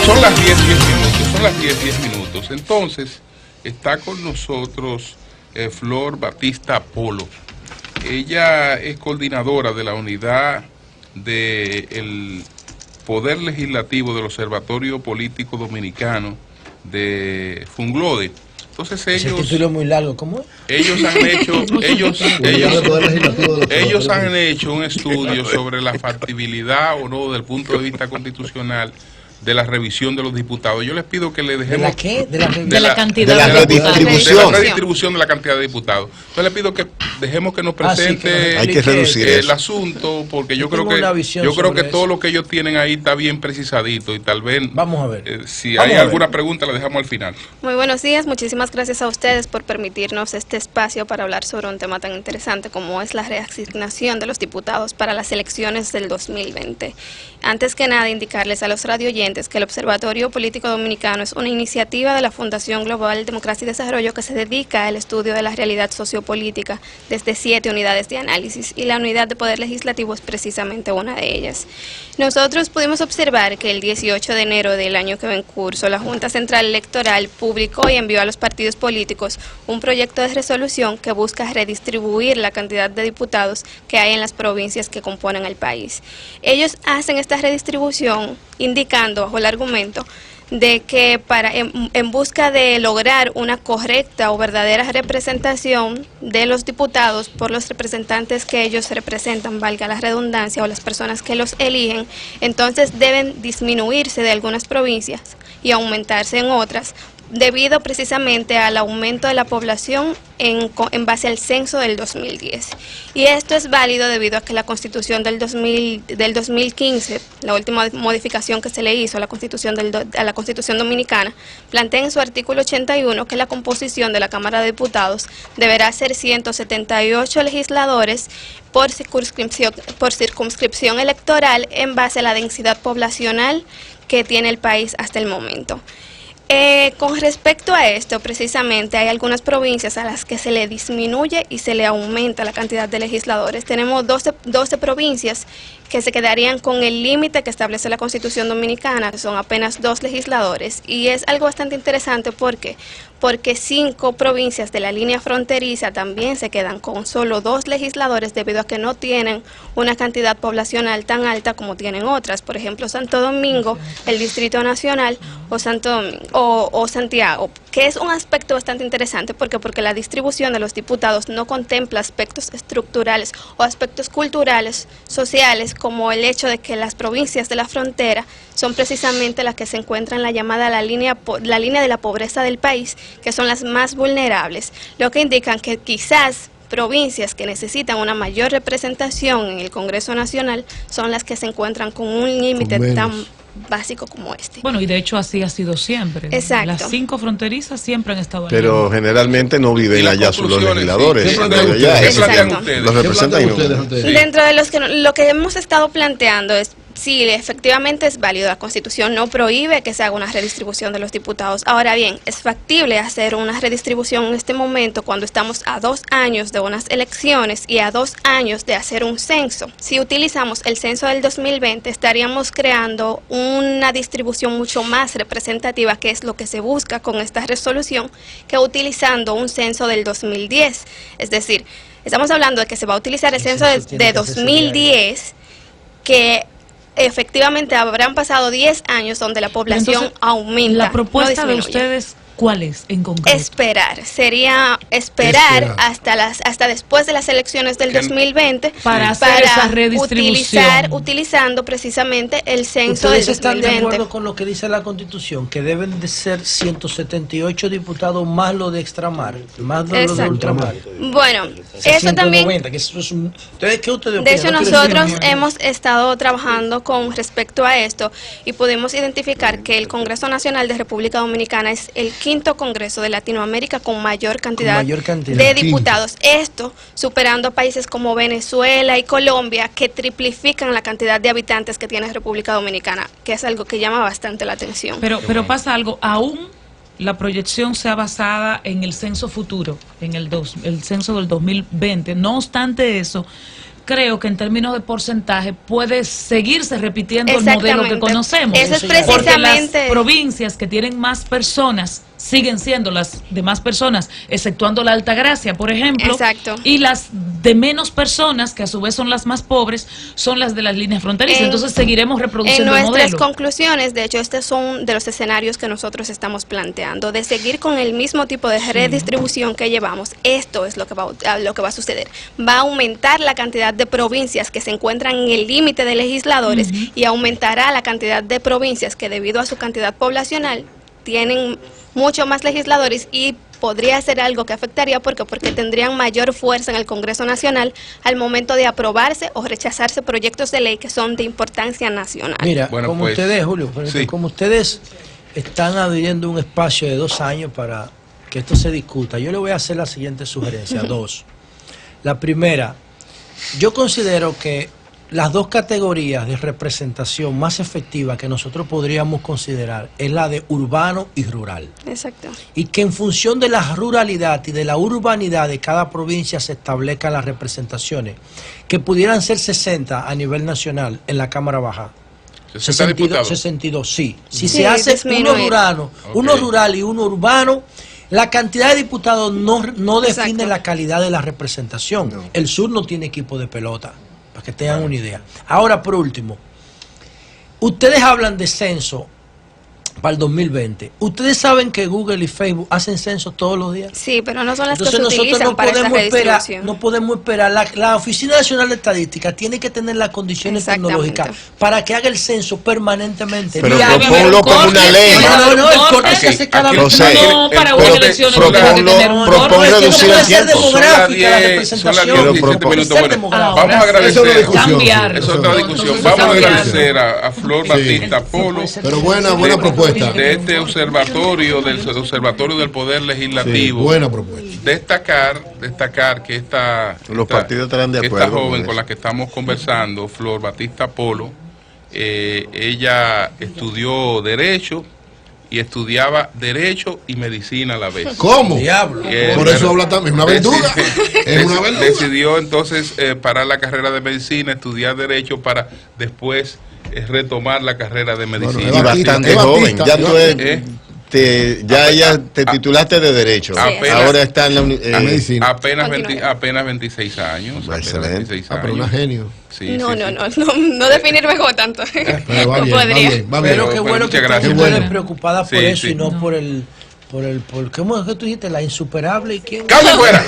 Son las 10:10 minutos, son las 10:10 minutos. Entonces, está con nosotros Flor Batista Polo. Ella es coordinadora de la unidad del Poder Legislativo del Observatorio Político Dominicano de Funglode. Entonces ellos... Ese título es muy largo, ¿cómo es? Ellos han hecho un estudio sobre la factibilidad o no, desde el punto de vista constitucional, de la revisión de los diputados. Yo les pido que le dejemos... ¿De la qué? De la cantidad de la redistribución. De la redistribución de la cantidad de diputados. Entonces les pido que dejemos que nos presente hay que reducir el asunto, porque yo creo que todo lo que ellos tienen ahí está bien precisadito y tal vez... Vamos a ver. Si hay alguna pregunta la dejamos al final. Muy buenos días, muchísimas gracias a ustedes por permitirnos este espacio para hablar sobre un tema tan interesante como es la reasignación de los diputados para las elecciones del 2020. Antes que nada, indicarles a los radioyentes que el Observatorio Político Dominicano es una iniciativa de la Fundación Global Democracia y Desarrollo que se dedica al estudio de la realidad sociopolítica desde 7 unidades de análisis, y la unidad de Poder Legislativo es precisamente una de ellas. Nosotros pudimos observar que el 18 de enero del año que va en curso, la Junta Central Electoral publicó y envió a los partidos políticos un proyecto de resolución que busca redistribuir la cantidad de diputados que hay en las provincias que componen el país. Ellos hacen esta redistribución indicando bajo el argumento de que en busca de lograr una correcta o verdadera representación de los diputados por los representantes que ellos representan, valga la redundancia, o las personas que los eligen, entonces deben disminuirse de algunas provincias y aumentarse en otras, debido precisamente al aumento de la población en base al censo del 2010. Y esto es válido debido a que la Constitución del 2015, la última modificación que se le hizo a la Constitución Dominicana, plantea en su artículo 81 que la composición de la Cámara de Diputados deberá ser 178 legisladores por circunscripción electoral en base a la densidad poblacional que tiene el país hasta el momento. Con respecto a esto, precisamente, hay algunas provincias a las que se le disminuye y se le aumenta la cantidad de legisladores. Tenemos 12 provincias que se quedarían con el límite que establece la Constitución Dominicana, que son apenas 2 legisladores. Y es algo bastante interesante porque 5 provincias de la línea fronteriza también se quedan con solo 2 legisladores debido a que no tienen una cantidad poblacional tan alta como tienen otras. Por ejemplo, Santo Domingo, el Distrito Nacional o Santiago, que es un aspecto bastante interesante porque la distribución de los diputados no contempla aspectos estructurales o aspectos culturales, sociales, como el hecho de que las provincias de la frontera son precisamente las que se encuentran en la llamada la línea de la pobreza del país, que son las más vulnerables, lo que indican que quizás provincias que necesitan una mayor representación en el Congreso Nacional son las que se encuentran con un límite tan básico como este. Bueno, y de hecho así ha sido siempre. Exacto. Las 5 fronterizas siempre han estado allá. Pero generalmente no viven allá los legisladores. Sí, los representan y no. Dentro de lo que hemos estado planteando es, sí, efectivamente es válido, la Constitución no prohíbe que se haga una redistribución de los diputados. Ahora bien, es factible hacer una redistribución en este momento cuando estamos a 2 años de unas elecciones y a 2 años de hacer un censo. Si utilizamos el censo del 2020, estaríamos creando una distribución mucho más representativa, que es lo que se busca con esta resolución, que utilizando un censo del 2010. Es decir, estamos hablando de que se va a utilizar el censo de 2010, que efectivamente habrán pasado 10 años donde la población entonces, aumenta. La propuesta de ustedes, ¿cuál es en concreto? Sería esperar hasta después de las elecciones del 2020 para hacer esa redistribución. utilizando precisamente el censo del 2020. ¿Ustedes están de acuerdo con lo que dice la Constitución, que deben de ser 178 diputados más lo de extramar, más lo de ultramar? Bueno, eso también... 190, que eso es ¿qué ustedes opinan? De hecho, nosotros hemos estado trabajando con respecto a esto y pudimos identificar que el Congreso Nacional de República Dominicana es el 5º Congreso de Latinoamérica con mayor cantidad de diputados. Esto superando a países como Venezuela y Colombia, que triplifican la cantidad de habitantes que tiene República Dominicana, que es algo que llama bastante la atención. Pero pasa algo, aún la proyección sea basada en el censo futuro, en el censo del 2020. No obstante eso, creo que en términos de porcentaje puede seguirse repitiendo el modelo que conocemos. Eso es porque precisamente. las provincias que tienen más personas siguen siendo las demás personas, exceptuando la Altagracia, por ejemplo. Exacto. Y las de menos personas, que a su vez son las más pobres, son las de las líneas fronterizas. Entonces seguiremos reproduciendo el modelo. En nuestras conclusiones, de hecho, estos son de los escenarios que nosotros estamos planteando, de seguir con el mismo tipo de redistribución que llevamos. Esto es lo que va a suceder. Va a aumentar la cantidad de provincias que se encuentran en el límite de legisladores y aumentará la cantidad de provincias que, debido a su cantidad poblacional, tienen mucho más legisladores, y podría ser algo que afectaría porque tendrían mayor fuerza en el Congreso Nacional al momento de aprobarse o rechazarse proyectos de ley que son de importancia nacional. Mira, como ustedes, Julio, como ustedes están abriendo un espacio de 2 años para que esto se discuta, yo le voy a hacer la siguiente sugerencia, 2. La primera, yo considero que las 2 categorías de representación más efectivas que nosotros podríamos considerar es la de urbano y rural. Exacto. Y que en función de la ruralidad y de la urbanidad de cada provincia se establezcan las representaciones, que pudieran ser 60 a nivel nacional en la Cámara Baja. 62, sí. Si se hace uno rural y uno urbano, la cantidad de diputados no define la calidad de la representación. No. El sur no tiene equipo de pelota, para que tengan una idea. Ahora, por último, ustedes hablan de censo para el 2020. Ustedes saben que Google y Facebook hacen censos todos los días. Sí, pero no son las Entonces, que se utilizan para esta redistribución. No podemos esperar. La Oficina Nacional de Estadística tiene que tener las condiciones tecnológicas para que haga el censo permanentemente. Pero proponlo como una ley. No, el corte se hace cada vez. No, para unas elecciones propon reducir el tiempo. Demográfica, la representación. Vamos a agradecer. Es otra discusión. Vamos a agradecer a Flor Batista Polo. Pero buena propuesta. De este observatorio, del Observatorio del Poder Legislativo. Sí, buena propuesta. Destacar que esta joven con la que estamos conversando, Flor Batista Polo, ella estudió Derecho y estudiaba Derecho y Medicina a la vez. ¿Cómo? Diablo. Por eso habla también, una aventura. Decidió entonces parar la carrera de Medicina, estudiar Derecho para después retomar la carrera de Medicina. Bueno, bastante joven. Ya te titulaste de Derecho. Ahora está en la Medicina. Apenas 26 años. Excelente. Pero una genio. Sí, no definirme como tanto. Pero va bien. Pero qué bueno que estén preocupadas por eso y no por el... ¿cómo es que tú dijiste? La insuperable y quién. ¡Cambio fuera!